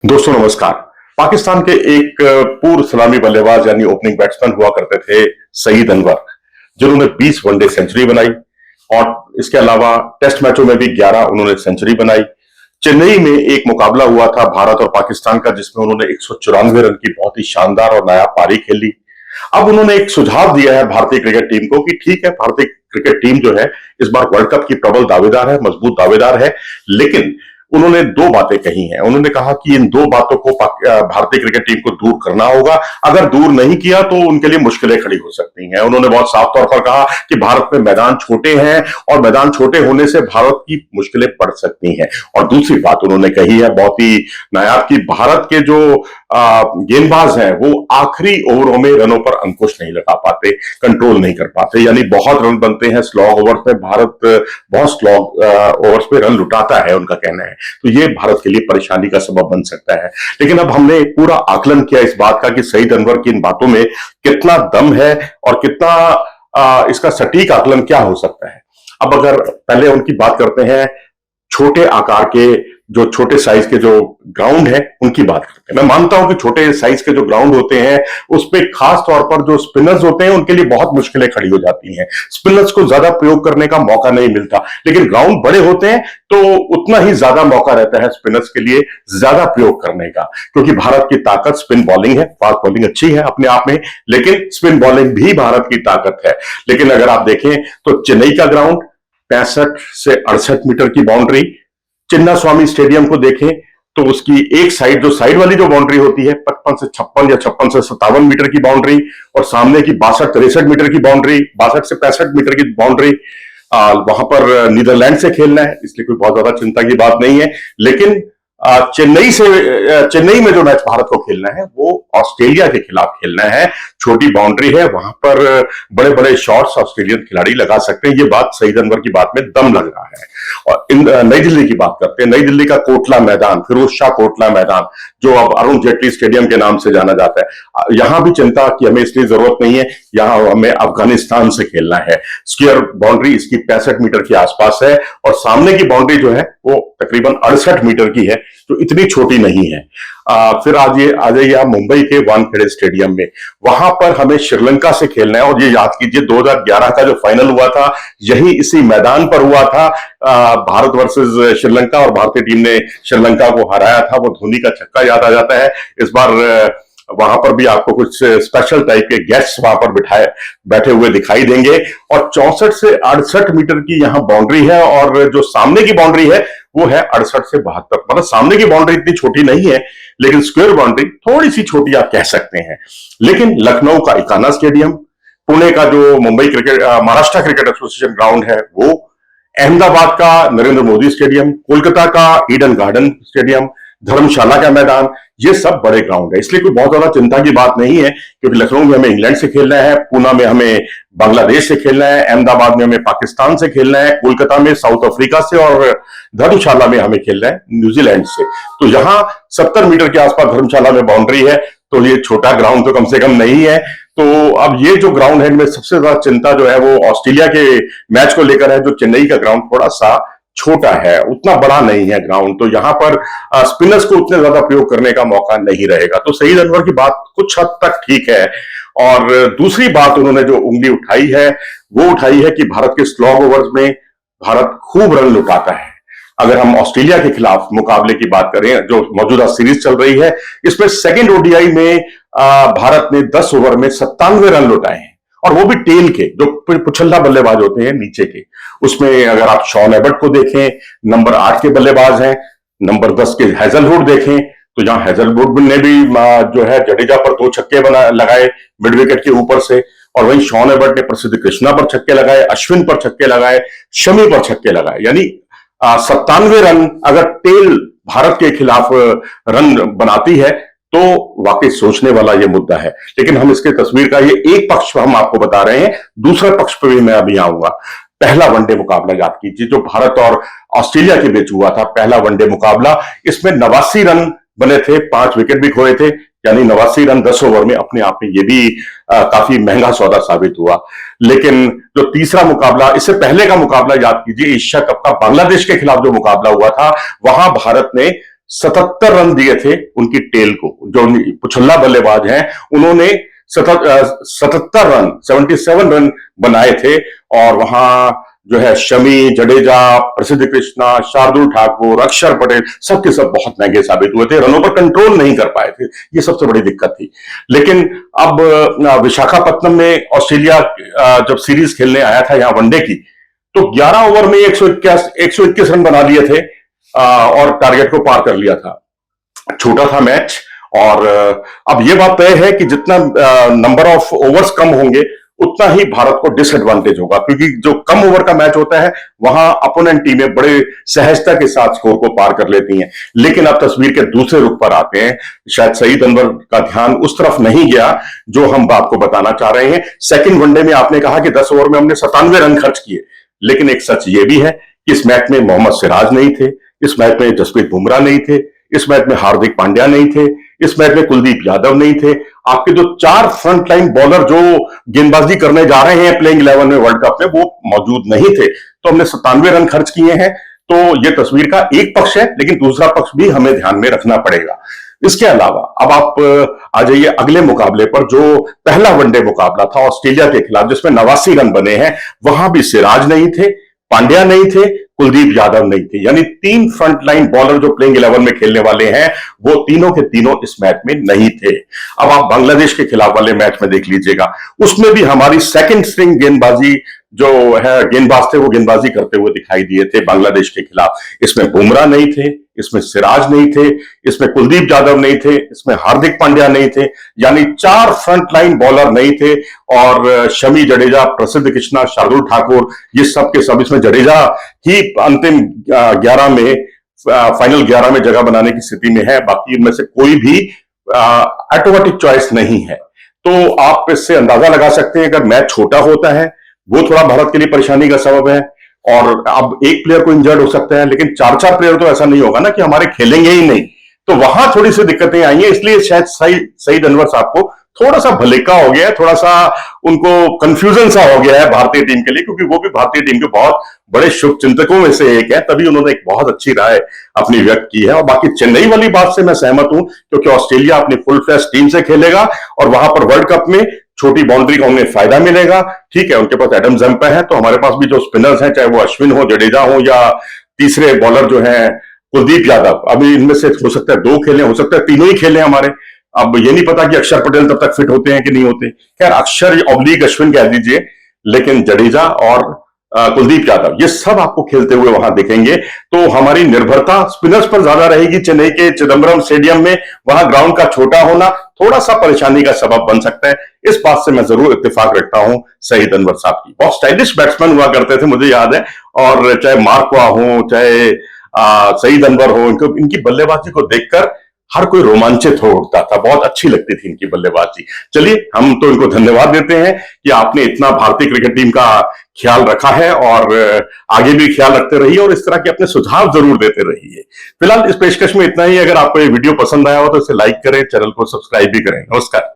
दोस्तों नमस्कार। पाकिस्तान के एक पूर्व सलामी बल्लेबाज यानी ओपनिंग बैट्समैन हुआ करते थे सईद अनवर, जिन्होंने 20 वनडे सेंचुरी बनाई और इसके अलावा टेस्ट मैचों में भी 11 उन्होंने सेंचुरी बनाई। चेन्नई में एक मुकाबला हुआ था भारत और पाकिस्तान का, जिसमें उन्होंने 194 रन की बहुत ही शानदार और नायाब पारी खेली। अब उन्होंने एक सुझाव दिया है भारतीय क्रिकेट टीम को कि ठीक है, भारतीय क्रिकेट टीम जो है इस बार वर्ल्ड कप की प्रबल दावेदार है, मजबूत दावेदार है, लेकिन उन्होंने दो बातें कही हैं। उन्होंने कहा कि इन दो बातों को भारतीय क्रिकेट टीम को दूर करना होगा। अगर दूर नहीं किया तो उनके लिए मुश्किलें खड़ी हो सकती हैं। उन्होंने बहुत साफ तौर पर कहा कि भारत में मैदान छोटे हैं और मैदान छोटे होने से भारत की मुश्किलें बढ़ सकती हैं। और दूसरी बात उन्होंने कही है बहुत ही नायाब, कि भारत के जो गेंदबाज हैं वो आखिरी ओवरों में रनों पर अंकुश नहीं लगा पाते, कंट्रोल नहीं कर पाते, यानी बहुत रन बनते हैं स्लॉग ओवर्स में। भारत बहुत स्लॉग ओवर्स पे रन लुटाता है, उनका कहना है। तो ये भारत के लिए परेशानी का सबब बन सकता है। लेकिन अब हमने पूरा आकलन किया इस बात का कि सईद अनवर की इन बातों में कितना दम है और कितना इसका सटीक आकलन क्या हो सकता है। अब अगर पहले उनकी बात करते हैं छोटे आकार के, जो छोटे साइज के जो ग्राउंड है उनकी बात करते हैं। मैं मानता हूं कि छोटे साइज के जो ग्राउंड होते हैं उस पे खास तौर पर जो स्पिनर्स होते हैं उनके लिए बहुत मुश्किलें खड़ी हो जाती हैं। स्पिनर्स को ज्यादा प्रयोग करने का मौका नहीं मिलता, लेकिन ग्राउंड बड़े होते हैं तो उतना ही ज्यादा मौका रहता है स्पिनर्स के लिए ज्यादा प्रयोग करने का, क्योंकि भारत की ताकत स्पिन बॉलिंग है। फास्ट बॉलिंग अच्छी है अपने आप में, लेकिन स्पिन बॉलिंग भी भारत की ताकत है। लेकिन अगर आप देखें तो चेन्नई का ग्राउंड 65 से 68 मीटर की बाउंड्री, चिन्ना स्वामी स्टेडियम को देखें तो उसकी एक साइड, जो साइड वाली जो बाउंड्री होती है 55 से 56 या 56 से 57 मीटर की बाउंड्री, और सामने की 62-63 मीटर की बाउंड्री, 62 से 65 मीटर की बाउंड्री। वहां पर नीदरलैंड से खेलना है, इसलिए कोई बहुत ज्यादा चिंता की बात नहीं है। लेकिन चेन्नई में जो मैच भारत को खेलना है वो ऑस्ट्रेलिया के खिलाफ खेलना है। छोटी बाउंड्री है, वहां पर बड़े बड़े शॉट्स ऑस्ट्रेलियन खिलाड़ी लगा सकते हैं। ये बात सईद अनवर की बात में दम लग रहा है। और नई दिल्ली की बात करते हैं। नई दिल्ली का कोटला मैदान, फिरोज शाह कोटला मैदान, जो अब अरुण जेटली स्टेडियम के नाम से जाना जाता है, यहां भी चिंता की हमें इसलिए जरूरत नहीं है। यहां हमें अफगानिस्तान से खेलना है। स्क्वायर बाउंड्री इसकी 65 मीटर के आसपास है और सामने की बाउंड्री जो है वो तकरीबन 68 मीटर की है, जो इतनी छोटी नहीं है। फिर आ जाइए आप मुंबई के वानखेड़े स्टेडियम में। वहां पर हमें श्रीलंका से खेलना है। और ये याद कीजिए 2011 का जो फाइनल हुआ था यही इसी मैदान पर हुआ था, भारत वर्सेस श्रीलंका, और भारतीय टीम ने श्रीलंका को हराया था। वो धोनी का छक्का याद आ जाता है। इस बार वहां पर भी आपको कुछ स्पेशल टाइप के गेस्ट्स वहां पर बैठे हुए दिखाई देंगे। और 64 से 68 मीटर की यहां बाउंड्री है, और जो सामने की बाउंड्री है वो है 68 से 72। मतलब सामने की बाउंड्री इतनी छोटी नहीं है, लेकिन स्क्वायर बाउंड्री थोड़ी सी छोटी आप कह सकते हैं। लेकिन लखनऊ का इकाना स्टेडियम, पुणे का जो महाराष्ट्र क्रिकेट एसोसिएशन ग्राउंड है वो, अहमदाबाद का नरेंद्र मोदी स्टेडियम, कोलकाता का ईडन गार्डन स्टेडियम, धर्मशाला का मैदान, ये सब बड़े ग्राउंड है। इसलिए कोई बहुत ज्यादा चिंता की बात नहीं है, क्योंकि लखनऊ में हमें इंग्लैंड से खेलना है, पुणे में हमें बांग्लादेश से खेलना है, अहमदाबाद में हमें पाकिस्तान से खेलना है, कोलकाता में साउथ अफ्रीका से, और धर्मशाला में हमें खेलना है न्यूजीलैंड से। तो यहां 70 मीटर के आसपास धर्मशाला में बाउंड्री है, तो ये छोटा ग्राउंड तो कम से कम नहीं है। तो अब ये जो ग्राउंड है, इनमें सबसे ज्यादा चिंता जो है वो ऑस्ट्रेलिया के मैच को लेकर है। जो चेन्नई का ग्राउंड थोड़ा सा छोटा है, उतना बड़ा नहीं है ग्राउंड, तो यहां पर स्पिनर्स को उतने ज्यादा प्रयोग करने का मौका नहीं रहेगा। तो सईद अनवर की बात कुछ हद तक ठीक है। और दूसरी बात उन्होंने जो उंगली उठाई है वो उठाई है कि भारत के स्लॉग ओवर्स में भारत खूब रन लुटाता है। अगर हम ऑस्ट्रेलिया के खिलाफ मुकाबले की बात करें, जो मौजूदा सीरीज चल रही है, इसमें सेकेंड ओडीआई में भारत ने 10 ओवर में 97 रन लुटाए हैं, और वो भी टेल के, जो पुछल्ला बल्लेबाज होते हैं नीचे के। उसमें अगर आप शॉन एबट को देखें, नंबर 8 के बल्लेबाज हैं, नंबर 10 के हैजलवुड देखें, तो जहां हैजलवुड ने भी जो है जडेजा पर 2 छक्के लगाए मिड विकेट के ऊपर से, और वहीं शॉन एबट ने प्रसिद्ध कृष्णा पर छक्के लगाए, अश्विन पर छक्के लगाए, शमी पर छक्के लगाए। यानी 97 रन अगर टेल भारत के खिलाफ रन बनाती है तो वाकई सोचने वाला ये मुद्दा है। लेकिन हम इसके तस्वीर का ये एक पक्ष हम आपको बता रहे हैं, दूसरे पक्ष पर भी मैं अभी आऊंगा। पहला वनडे मुकाबला याद कीजिए जो भारत और ऑस्ट्रेलिया के बीच हुआ था, पहला वनडे मुकाबला। इसमें 89 रन बने थे, 5 विकेट भी खोए थे, यानी 89 रन 10 ओवर में अपने आप में ये भी काफी महंगा सौदा साबित हुआ। लेकिन जो तीसरा मुकाबला, इससे पहले का मुकाबला याद कीजिए, एशिया कप का बांग्लादेश के खिलाफ जो मुकाबला हुआ था, वहां भारत ने 77 रन दिए थे उनकी टेल को। जो पुछल्ला बल्लेबाज हैं उन्होंने 77 रन 77 रन बनाए थे। और वहां जो है शमी, जडेजा, प्रसिद्ध कृष्णा, शार्दुल ठाकुर, अक्षर पटेल सबके सब बहुत महंगे साबित हुए थे। रनों पर कंट्रोल नहीं कर पाए थे, ये सबसे बड़ी दिक्कत थी। लेकिन अब विशाखापत्तनम में ऑस्ट्रेलिया जब सीरीज खेलने आया था यहां वनडे की, तो 11 ओवर में 121 रन बना लिए थे और टारगेट को पार कर लिया था। छोटा था मैच और अब यह बात तय है कि जितना नंबर ऑफ ओवर्स कम होंगे उतना ही भारत को डिसएडवांटेज होगा, क्योंकि जो कम ओवर का मैच होता है वहां अपोनेंट टीमें बड़े सहजता के साथ स्कोर को पार कर लेती हैं। लेकिन अब तस्वीर के दूसरे रुख पर आते हैं, शायद सईद अनवर का ध्यान उस तरफ नहीं गया जो हम आपको बताना चाह रहे हैं। सेकंड वनडे में आपने कहा कि 10 ओवर में हमने 97 रन खर्च किए, लेकिन एक सच ये भी है कि इस मैच में मोहम्मद सिराज नहीं थे, इस मैच में जसप्रीत बुमराह नहीं थे, इस मैच में हार्दिक पांड्या नहीं थे, इस मैच में कुलदीप यादव नहीं थे। आपके जो 4 फ्रंटलाइन बॉलर जो गेंदबाजी करने जा रहे हैं प्लेइंग 11 में वर्ल्ड कप में, वो मौजूद नहीं थे। तो हमने 97 रन खर्च किए हैं। तो ये तस्वीर का एक पक्ष है, लेकिन दूसरा पक्ष भी हमें ध्यान में रखना पड़ेगा। इसके अलावा अब आप आ जाइए अगले मुकाबले पर, जो पहला वनडे मुकाबला था ऑस्ट्रेलिया के खिलाफ जिसमें 89 रन बने हैं। वहां भी सिराज नहीं थे, पांड्या नहीं थे, कुलदीप यादव नहीं थे, यानी 3 फ्रंटलाइन बॉलर जो प्लेइंग 11 में खेलने वाले हैं वो तीनों के तीनों इस मैच में नहीं थे। अब आप बांग्लादेश के खिलाफ वाले मैच में देख लीजिएगा, उसमें भी हमारी सेकंड स्ट्रिंग गेंदबाजी जो है गेंदबाज थे वो गेंदबाजी करते हुए दिखाई दिए थे बांग्लादेश के खिलाफ। इसमें बुमराह नहीं थे, इसमें सिराज नहीं थे, इसमें कुलदीप यादव नहीं थे, इसमें हार्दिक पांड्या नहीं थे, यानी 4 फ्रंटलाइन बॉलर नहीं थे। और शमी, जडेजा, प्रसिद्ध कृष्णा, शार्दुल ठाकुर, ये सब के सब, इसमें जडेजा ही अंतिम 11 में फाइनल 11 में जगह बनाने की स्थिति में है, बाकी इनमें से कोई भी ऑटोमेटिक चॉइस नहीं है। तो आप इससे अंदाजा लगा सकते हैं अगर मैच छोटा होता है वो थोड़ा भारत के लिए परेशानी का सबब है। और अब एक प्लेयर को इंजर्ड हो सकता है, लेकिन 4-4 प्लेयर तो ऐसा नहीं होगा ना कि हमारे खेलेंगे ही नहीं। तो वहां थोड़ी सी दिक्कतें आई हैं, इसलिए शायद सईद अनवर साहब को थोड़ा सा भलेका हो गया है, थोड़ा सा उनको कंफ्यूजन सा हो गया है भारतीय टीम के लिए, क्योंकि वो भी भारतीय टीम के बहुत बड़े शुभ चिंतकों में से एक है। तभी उन्होंने एक बहुत अच्छी राय अपनी व्यक्त की है। और बाकी चेन्नई वाली बात से मैं सहमत हूं, क्योंकि ऑस्ट्रेलिया अपनी फुल फ्लैश टीम से खेलेगा और वहां पर वर्ल्ड कप में छोटी बाउंड्री का उन्हें फायदा मिलेगा। ठीक है, उनके पास एडम जम्पा है, तो हमारे पास भी जो स्पिनर्स हैं, चाहे वो अश्विन हो, जडेजा हो, या तीसरे बॉलर जो है कुलदीप यादव, अभी इनमें से हो सकता है 2 खेलें, हो सकता है तीनों ही खेलें हमारे। अब ये नहीं पता कि अक्षर पटेल तब तक फिट होते हैं कि नहीं होते। खैर, अक्षर ऑब्लिक अश्विन कह दीजिए, लेकिन जडेजा और कुलदीप यादव ये सब आपको खेलते हुए वहां दिखेंगे। तो हमारी निर्भरता स्पिनर्स पर ज्यादा रहेगी। चेन्नई के चिदम्बरम स्टेडियम में वहां ग्राउंड का छोटा होना थोड़ा सा परेशानी का सबब बन सकता है। इस बात से मैं जरूर इत्तेफाक रखता हूं सईद अनवर साहब की। बहुत स्टाइलिश बैट्समैन हुआ करते थे, मुझे याद है। और चाहे मार्कवा हो, चाहे सईद अनवर हो, इनकी बल्लेबाजी को देखकर हर कोई रोमांचित हो उठता था, बहुत अच्छी लगती थी इनकी बल्लेबाजी। चलिए, हम तो इनको धन्यवाद देते हैं कि आपने इतना भारतीय क्रिकेट टीम का ख्याल रखा है और आगे भी ख्याल रखते रहिए और इस तरह के अपने सुझाव जरूर देते रहिए। फिलहाल इस पेशकश में इतना ही। अगर आपको ये वीडियो पसंद आया हो तो इसे लाइक करें, चैनल को सब्सक्राइब भी करें। नमस्कार।